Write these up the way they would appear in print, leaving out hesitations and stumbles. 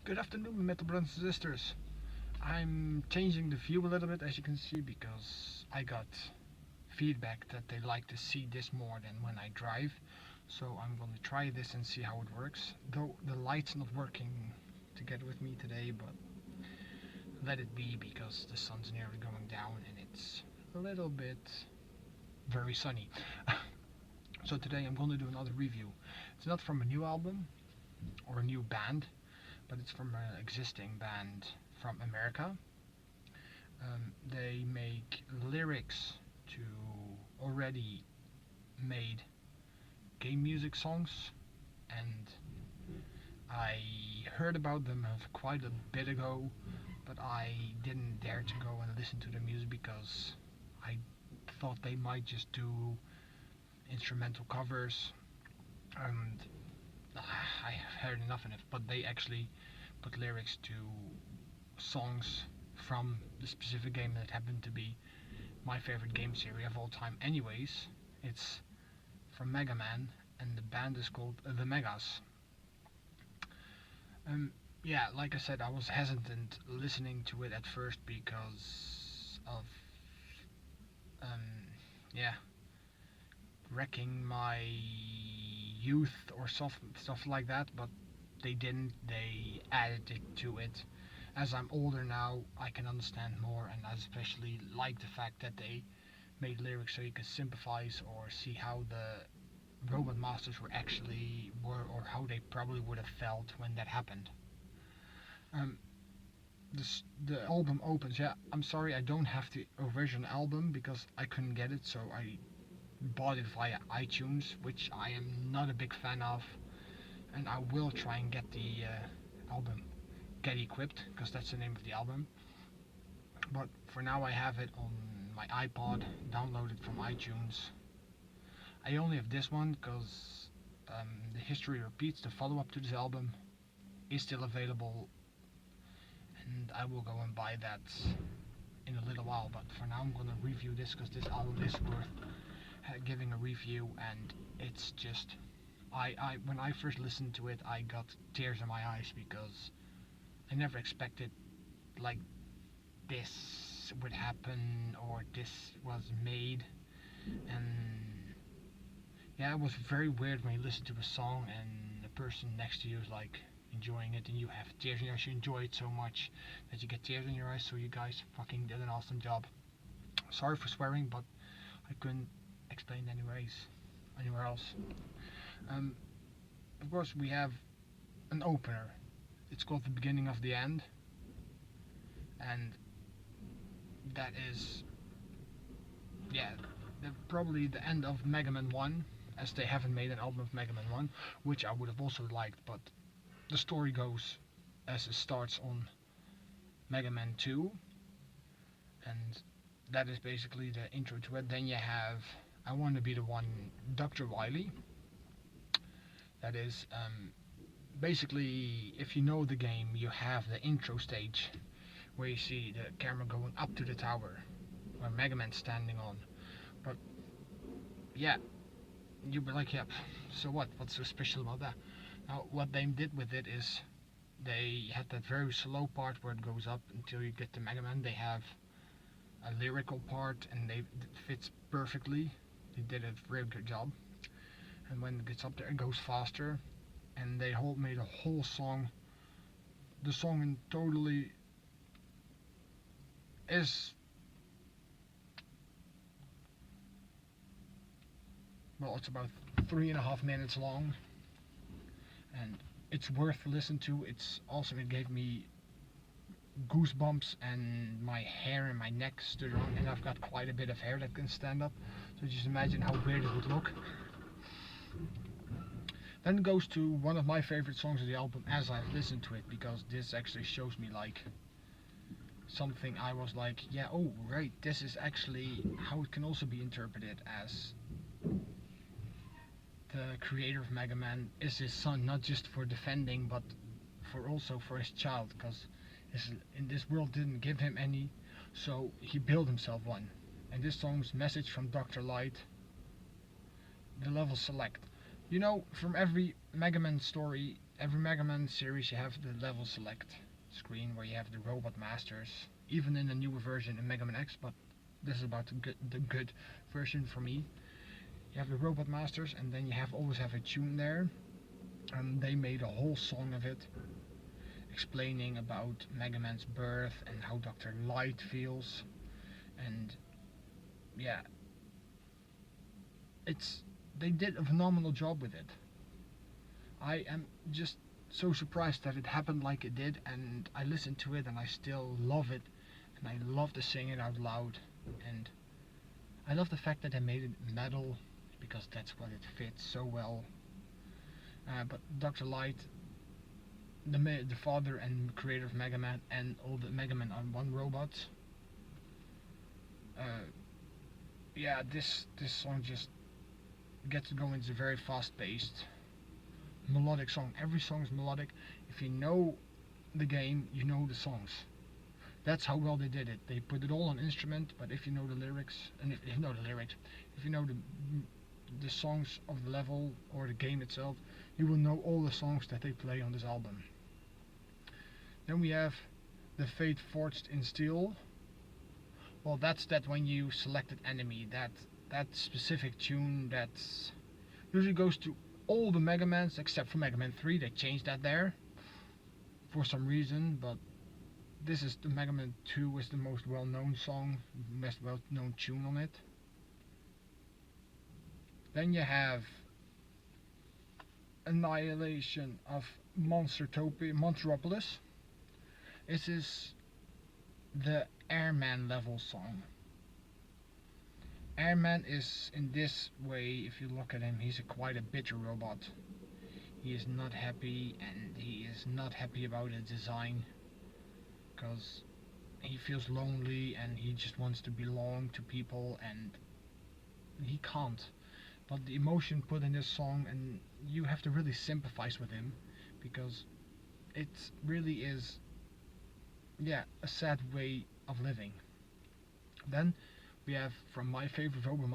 Good afternoon, metal brothers and sisters. I'm changing the view a little bit, as you can see, because I got feedback that they like to see this more than when I drive. So I'm going to try this and see how it works. Though the light's not working together with me today, but let it be because the sun's nearly going down and it's a little bit very sunny. So today I'm going to do another review. It's not from a new album or a new band, but it's from an existing band from America. They make lyrics to already made game music songs, and I heard about them quite a bit ago, but I didn't dare to go and listen to their music because I thought they might just do instrumental covers, and I have heard enough of it. But they actually put lyrics to songs from the specific game that happened to be my favorite game series of all time anyways. It's from Mega Man, and the band is called The Megas. Um, yeah, like I said, I was hesitant listening to it at first because of, um, yeah, wrecking my youth or stuff like that, but they didn't. They added it to it. As I'm older now, I can understand more, and I especially like the fact that they made lyrics so you could sympathize or see how the robot masters were or how they probably would have felt when that happened. Um, the album opens. Yeah, I'm sorry I don't have the original album because I couldn't get it, so I bought it via iTunes, which I am not a big fan of, and I will try and get the album Get Equipped because that's the name of the album. But for now, I have it on my iPod, downloaded from iTunes. I only have this one because the History Repeats, the follow-up to this album, is still available, and I will go and buy that in a little while. But for now, I'm gonna review this because this album is worth giving a review, and it's just when I first listened to it, I got tears in my eyes because I never expected like this would happen or this was made, and yeah, it was very weird when you listen to a song and the person next to you is like enjoying it and you have tears in your eyes. You enjoy it so much that you get tears in your eyes. So you guys fucking did an awesome job. Sorry for swearing, but I couldn't explain it anywhere else. Um, of course, we have an opener. It's called The Beginning of the End, and that is, yeah, probably the end of Mega Man 1, as they haven't made an album of Mega Man 1, which I would have also liked, but the story goes as it starts on Mega Man 2, and that is basically the intro to it. Then you have I Want to Be the One, Dr. Wily. That is basically, if you know the game, you have the intro stage where you see the camera going up to the tower where Mega Man's standing on. But yeah, you'd be like, yep, so what? What's so special about that? Now, what they did with it is they had that very slow part where it goes up until you get to Mega Man. They have a lyrical part, and it fits perfectly. They did a very good job. And when it gets up there, it goes faster. And they made a whole song. The song in totally is, well, it's about 3.5 minutes long, and it's worth to listen to. It's awesome. It gave me goosebumps, and my hair and my neck stood on, and I've got quite a bit of hair that can stand up. So just imagine how weird it would look. Then it goes to one of my favorite songs of the album as I've listened to it, because this actually shows me like something I was like, yeah, oh right, this is actually how it can also be interpreted as the creator of Mega Man is his son, not just for defending, but for also for his child, because in this world didn't give him any, so he built himself one. And this song's message from Dr. Light, the level select. You know, from every Mega Man story, every Mega Man series you have the level select screen where you have the Robot Masters, even in the newer version in Mega Man X, but this is about the good version for me. You have the Robot Masters, and then you always have a tune there, and they made a whole song of it, explaining about Mega Man's birth and how Dr. Light feels, and yeah, they did a phenomenal job with it. I am just so surprised that it happened like it did, and I listened to it and I still love it, and I love to sing it out loud, and I love the fact that they made it metal because that's what it fits so well. But Dr. Light, the father and creator of Mega Man, and all the Mega Man on one robot. Yeah, this song just gets going. It's a very fast-paced, melodic song. Every song is melodic. If you know the game, you know the songs. That's how well they did it. They put it all on instrument, but if you know the lyrics, and if you know the lyrics, if you know the songs of the level or the game itself, you will know all the songs that they play on this album. Then we have The Fate Forged in Steel. Well, that's that when you select an enemy, that specific tune that usually goes to all the Mega Mans except for Mega Man 3. They changed that there for some reason, but this is the Mega Man 2 is the most well-known song, most well-known tune on it. Then you have Annihilation of Monsteropolis. This is the Airman level song. Airman is in this way, if you look at him, he's quite a bitter robot. He is not happy, and he is not happy about his design because he feels lonely and he just wants to belong to people, and he can't. But the emotion put in this song, and you have to really sympathize with him because it really is, yeah, a sad way of living. Then we have from my favorite Robot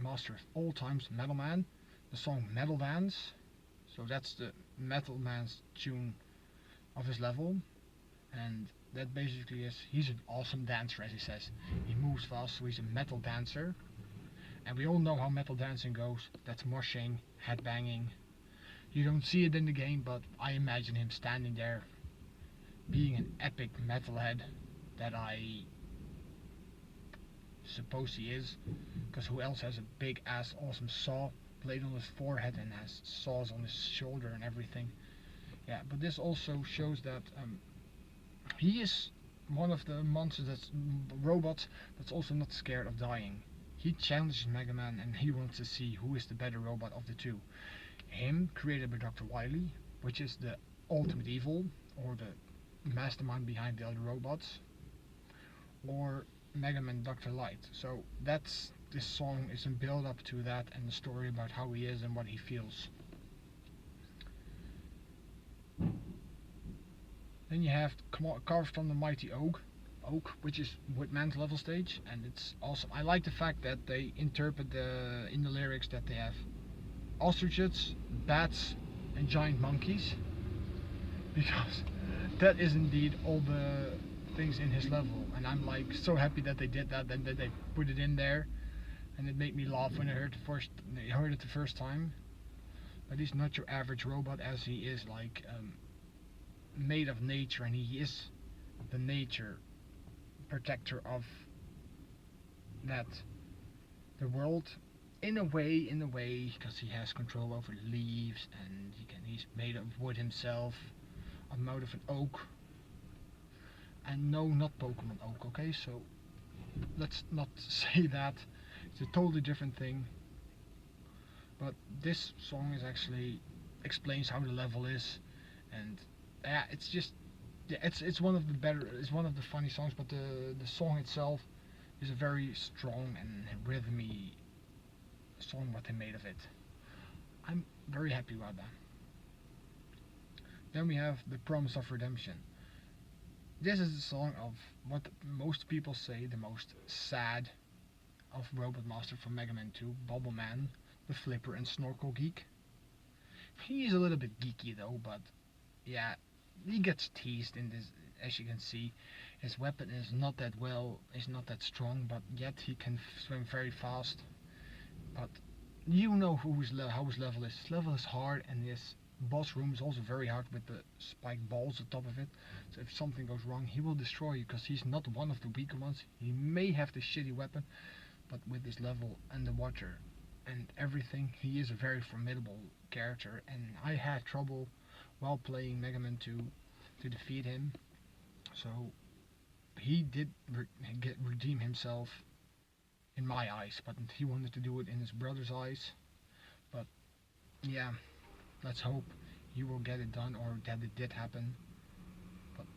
Master of all times, Metal Man, the song Metal Dance. So that's the Metal Man's tune of his level, and that basically is he's an awesome dancer, as he says. He moves fast, so he's a metal dancer. And we all know how metal dancing goes. That's moshing, headbanging. You don't see it in the game, but I imagine him standing there being an epic metalhead that I suppose he is, because who else has a big ass awesome saw blade on his forehead and has saws on his shoulder and everything. Yeah, but this also shows that he is one of the monsters that's robots that's also not scared of dying. He challenges Mega Man and he wants to see who is the better robot of the two. Him, created by Dr. Wily, which is the ultimate evil, or the mastermind behind the other robots, or Mega Man Dr. Light. So this song is a build up to that and the story about how he is and what he feels. Then you have Carved from the Mighty Oak, which is Woodman's level stage, and it's awesome. I like the fact that they interpret in the lyrics that they have ostriches, bats, and giant monkeys, because that is indeed all the things in his level, and I'm like so happy that they did that and that they put it in there, and it made me laugh when I heard it the first time. But he's not your average robot, as he is like made of nature, and he is the nature protector of the world in a way, because he has control over leaves, and he's made of wood himself. I'm out of an oak, and no, not Pokemon Oak. Okay, so let's not say that. It's a totally different thing. But this song is actually explains how the level is, and yeah, it's just it's one of the better, it's one of the funny songs, but the song itself is a very strong and rhythmy song what they made of it. I'm very happy about that. Then we have The Promise of Redemption. This is the song of what most people say the most sad of Robot Master from Mega Man 2, Bubble Man, the Flipper and Snorkel Geek. He is a little bit geeky though, but yeah, he gets teased in this. As you can see, his weapon is not that strong, but yet he can swim very fast. But you know how his level is. His level is hard, and his boss room is also very hard with the spiked balls on top of it. So if something goes wrong, he will destroy you because he's not one of the weaker ones. He may have the shitty weapon, but with his level and the water and everything, he is a very formidable character. And I had trouble while playing Mega Man 2 to defeat him. So he did redeem himself in my eyes, but he wanted to do it in his brother's eyes. But yeah, let's hope he will get it done or that it did happen. But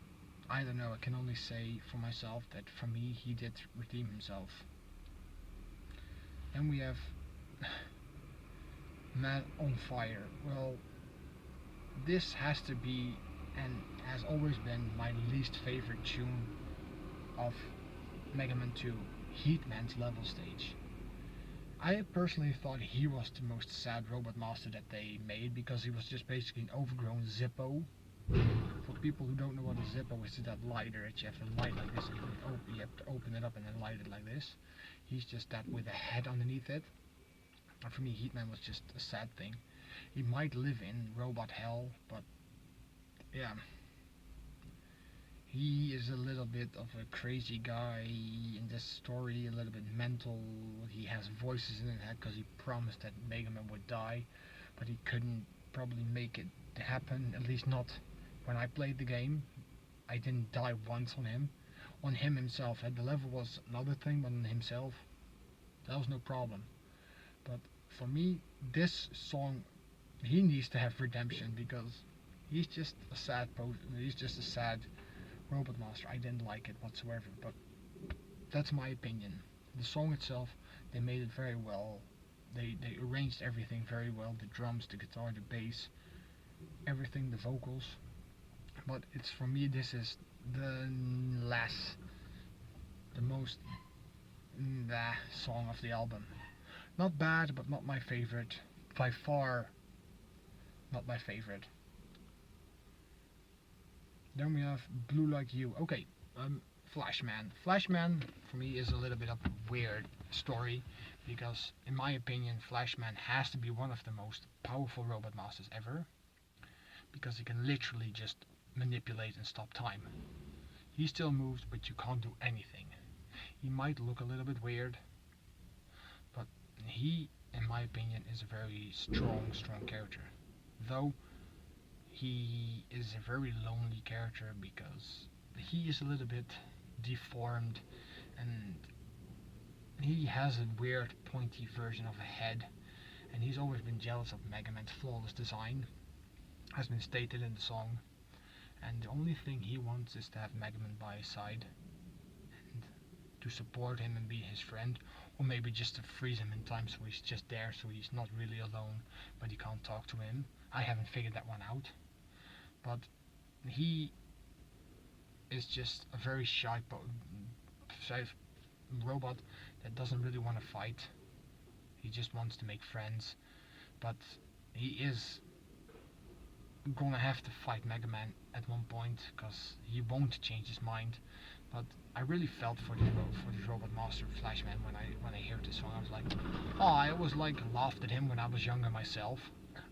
I don't know, I can only say for myself that for me he did redeem himself. And we have Man on Fire. Well, this has to be and has always been my least favorite tune of Mega Man 2, Heatman's level stage. I personally thought he was the most sad Robot Master that they made because he was just basically an overgrown Zippo. For people who don't know what a Zippo is, it's that lighter that you have to light like this. You have to open it up and then light it like this. He's just that with a head underneath it. And for me, Heatman was just a sad thing. He might live in Robot Hell, but yeah. He is a little bit of a crazy guy in this story, a little bit mental. He has voices in his head because he promised that Mega Man would die, but he couldn't probably make it happen, at least not when I played the game. I didn't die once on him. On him himself, the level was another thing, but on himself, that was no problem. But for me, this song, he needs to have redemption because he's just a sad Robot Master. I didn't like it whatsoever, but that's my opinion. The song itself, they made it very well. They arranged everything very well. The drums, the guitar, the bass, everything, the vocals. But it's for me, this is the the most song of the album. Not bad, but not my favorite. By far, not my favorite. Then we have Blue Like You. Okay, Flashman. Flashman for me is a little bit of a weird story because, in my opinion, Flashman has to be one of the most powerful Robot Masters ever because he can literally just manipulate and stop time. He still moves, but you can't do anything. He might look a little bit weird, but he, in my opinion, is a very strong character. Though he is a very lonely character because he is a little bit deformed and he has a weird pointy version of a head, and he's always been jealous of Mega Man's flawless design, has been stated in the song, and the only thing he wants is to have Mega Man by his side and to support him and be his friend, or maybe just to freeze him in time so he's just there so he's not really alone but you can't talk to him. I haven't figured that one out. But he is just a very shy robot that doesn't really want to fight. He just wants to make friends. But he is gonna have to fight Mega Man at one point because he won't change his mind. But I really felt for this Robot Master Flashman when I heard this song. I was like, oh, I always like laughed at him when I was younger myself.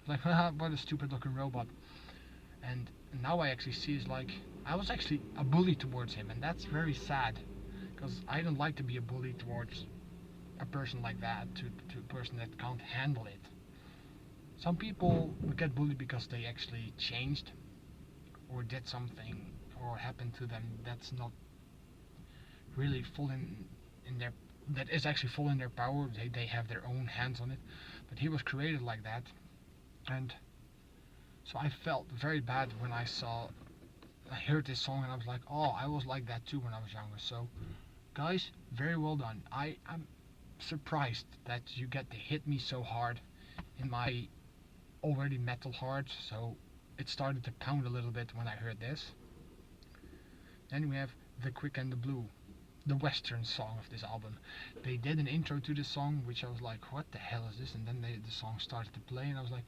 Like, haha, what a stupid looking robot. And now I actually see is like I was actually a bully towards him, and that's very sad because I don't like to be a bully towards a person like that, to a person that can't handle it. Some people get bullied because they actually changed or did something or happened to them that's not really full in their that is actually full in their power. They have their own hands on it, but he was created like that, and so I felt very bad when I heard this song and I was like, oh, I was like that too when I was younger. So, guys, very well done. I'm surprised that you get to hit me so hard in my already metal heart. So it started to pound a little bit when I heard this. Then we have The Quick and the Blue, the Western song of this album. They did an intro to this song, which I was like, what the hell is this? And then the song started to play, and I was like,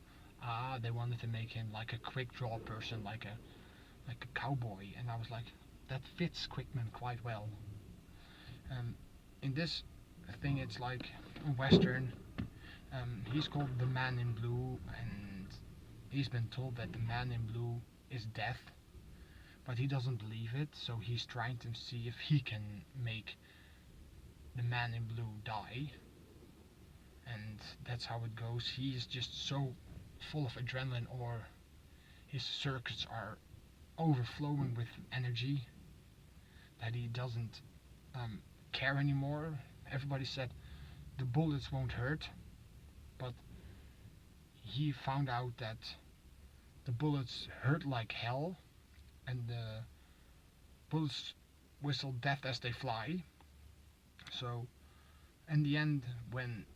They wanted to make him like a quick draw person, like a cowboy, and I was like, that fits Quickman quite well. In this thing, it's like a western. He's called the Man in Blue, and he's been told that the Man in Blue is death, but he doesn't believe it, so he's trying to see if he can make the Man in Blue die, and that's how it goes. He is just so full of adrenaline, or his circuits are overflowing with energy, that he doesn't um, care anymore. Everybody said the bullets won't hurt, but he found out that the bullets hurt like hell, and the bullets whistle death as they fly. So, in the end, when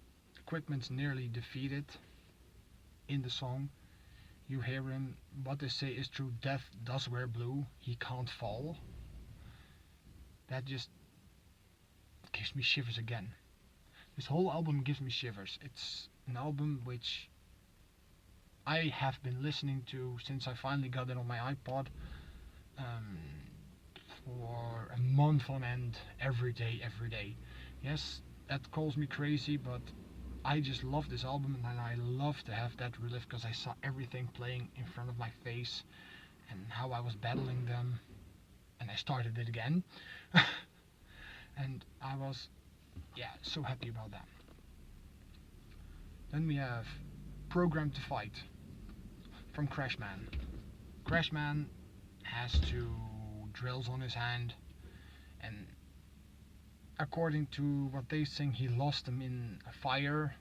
Quickman's nearly defeated in the song, you hear him, what they say is true, death does wear blue, he can't fall. That just gives me shivers again. This whole album gives me shivers. It's an album which I have been listening to since I finally got it on my iPod, um, for a month on end, every day, every day. Yes, that calls me crazy, but I just love this album, and I love to have that relief because I saw everything playing in front of my face and how I was battling them, and I started it again. And I was, yeah, so happy about that. Then we have Program to Fight from Crashman. Crashman has two drills on his hand, and according to what they sing, he lost them in a fire.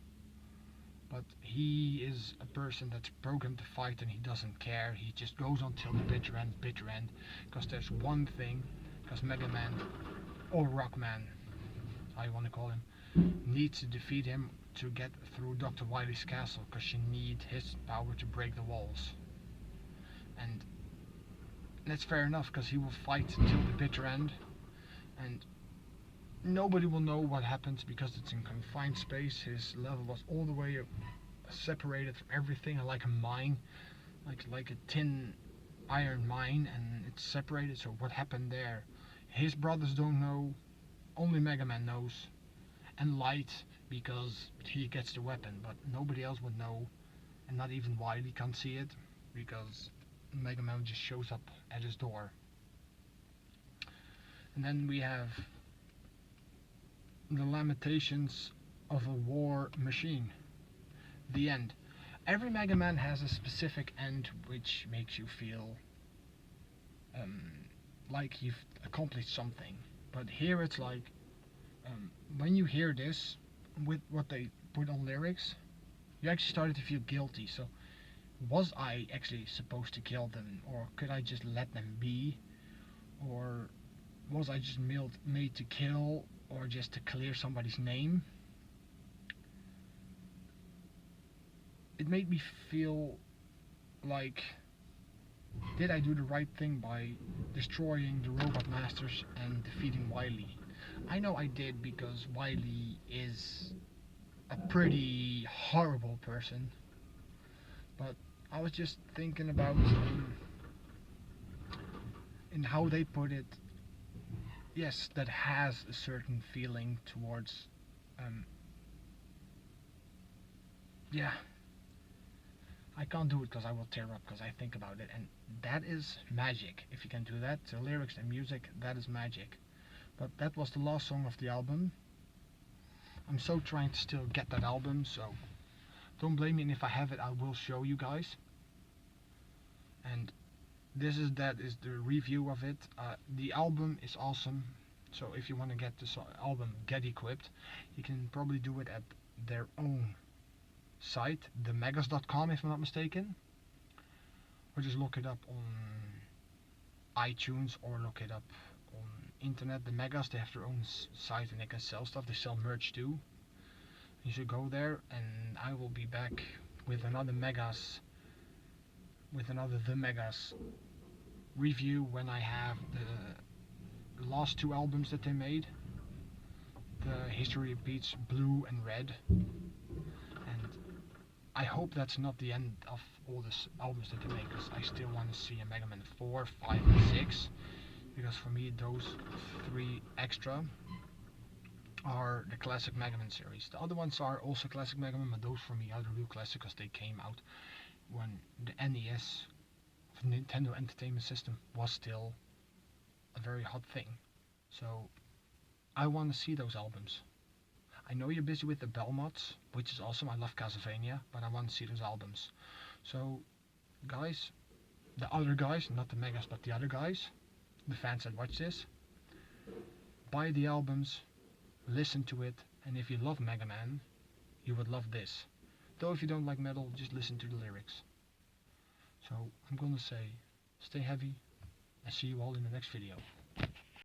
But he is a person that's programmed to fight, and he doesn't care. He just goes until the bitter end, because there's one thing, because Mega Man, or Rockman, how you want to call him, needs to defeat him to get through Dr. Wily's castle, because you need his power to break the walls. And that's fair enough, because he will fight till the bitter end, and nobody will know what happens because it's in confined space. His level was all the way separated from everything, like a mine, like a tin iron mine, and it's separated. So what happened there? His brothers don't know. Only Mega Man knows, and Light, because he gets the weapon, but nobody else would know, and not even Wily can't see it because Mega Man just shows up at his door. And then we have the Lamentations of a War Machine. The end. Every Mega Man has a specific end which makes you feel like you've accomplished something. But here it's like, when you hear this, with what they put on lyrics, you actually started to feel guilty. So, was I actually supposed to kill them, or could I just let them be? Or was I just made to kill, or just to clear somebody's name? It made me feel like, did I do the right thing by destroying the Robot Masters and defeating Wily? I know I did, because Wily is a pretty horrible person, but I was just thinking about, in how they put it, yes, that has a certain feeling towards, yeah, I can't do it because I will tear up because I think about it, and that is magic. If you can do that, the lyrics and music, that is magic. But that was the last song of the album. I'm so trying to still get that album, so don't blame me, and if I have it, I will show you guys. And that is the review of it. The album is awesome, so if you want to get this album Get Equipped, you can probably do it at their own site, themegas.com if I'm not mistaken, or just look it up on iTunes, or look it up on internet. The Megas, they have their own site, and they can sell stuff. They sell merch too. You should go there, and I will be back with another The Megas review when I have the last two albums that they made. The History Repeats Blue and Red. And I hope that's not the end of all the albums that they make, because I still want to see a Mega Man 4, 5, and 6, because for me those 3 extra are the classic Mega Man series. The other ones are also classic Mega Man, but those for me are the real classic because they came out when the NES, Nintendo Entertainment System, was still a very hot thing. So I want to see those albums. I know you're busy with the Belmots, which is awesome. I love Castlevania, but I want to see those albums. So, guys, the other guys, not the Megas, but the other guys, the fans that watch this, buy the albums, listen to it, and if you love Mega Man, you would love this. Though if you don't like metal, just listen to the lyrics. So I'm gonna say, stay heavy, and see you all in the next video.